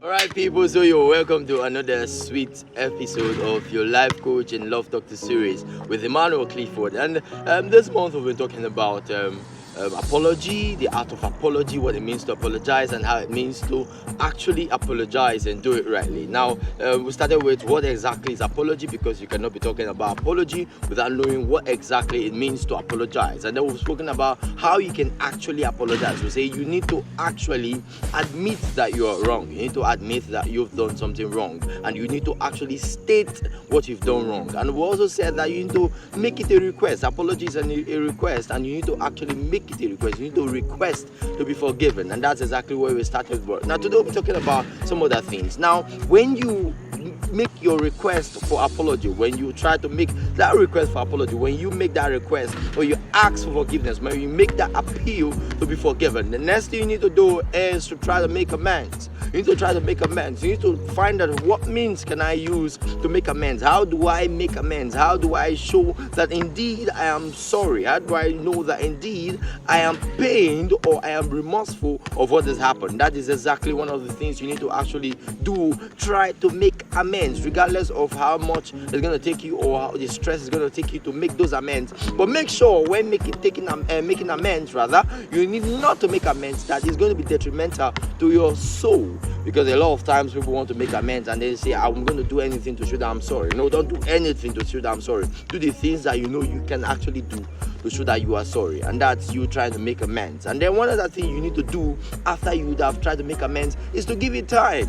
Alright people, so you're welcome to another sweet episode of your life coach and love doctor series with Emmanuel Clifford. And this month we've been talking about apology, the art of apology, what it means to apologize and how it means to actually apologize and do it rightly. Now we started with what exactly is apology, because you cannot be talking about apology without knowing what exactly it means to apologize. And then we've spoken about how you can actually apologize. We say you need to actually admit that you are wrong. You need to admit that you've done something wrong, and you need to actually state what you've done wrong. And we also said that you need to make it a request. Apology is a request, and you need to actually make it a request. You need to request to be forgiven, and that's exactly where we started with. Now today we'll be talking about some other things. Now when you make your request for apology, when you try to make that request for apology, when you make that request or you ask for forgiveness, when you make that appeal to be forgiven, the next thing you need to do is to try to make amends. You need to try to make amends. You need to find out what means can I use to make amends. How do I make amends? How do I show that indeed I am sorry? How do I know that indeed I am pained or I am remorseful of what has happened? That is exactly one of the things you need to actually do. Try to make amends, regardless of how much it's going to take you or how the stress is going to take you to make those amends. But make sure when making amends, you need not to make amends that is going to be detrimental to your soul. Because a lot of times people want to make amends and they say, I'm going to do anything to show that I'm sorry. No, don't do anything to show that I'm sorry. Do the things that you know you can actually do to show that you are sorry, and that's you trying to make amends. And then one other thing you need to do after you would have tried to make amends is to give it time.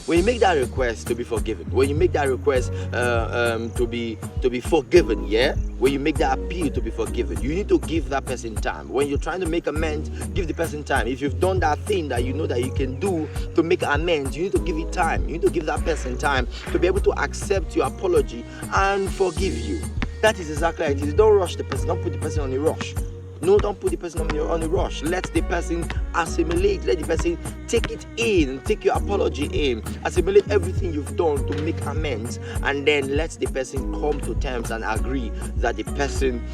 When you make that request to be forgiven, when you make that request to be forgiven, yeah, when you make that appeal to be forgiven, you need to give that person time. When you're trying to make amends, give the person time. If you've done that thing that you know that you can do to make amends, you need to give it time. You need to give that person time to be able to accept your apology and forgive you. That is exactly how it is. Don't rush the person. Don't put the person on a rush. No, don't put the person on a rush. Let the person assimilate. Let the person take it in, take your apology in, assimilate everything you've done to make amends, and then let the person come to terms and agree that the person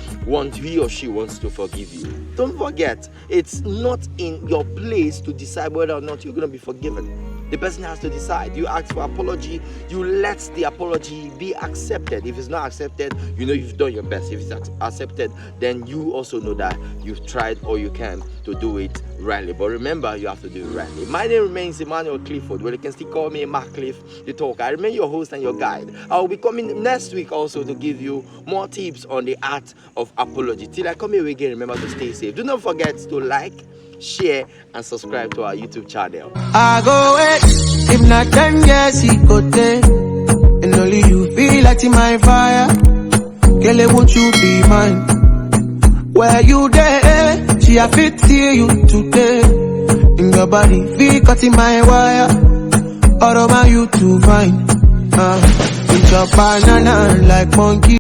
he or she wants to forgive you. Don't forget, it's not in your place to decide whether or not you're going to be forgiven. The person has to decide. You ask for apology, you let the apology be accepted. If it's not accepted, you know you've done your best. If it's accepted, then you also know that you've tried all you can to do it rightly. But remember, you have to do it rightly. My name remains Emmanuel Clifford. Well, you can still call me Mark Cliff, the talker. I remain your host and your guide. I will be coming next week also to give you more tips on the art of apology. Till I come here again, remember to stay safe. Do not forget to like, share and subscribe to our YouTube channel. I go away, if not 10 years he go take, and only you feel like in my fire. Girl, won't you be mine? Where you there? She a fit see you today. In your body, feel cut in my wire. All over you to find. Eat your banana like monkey.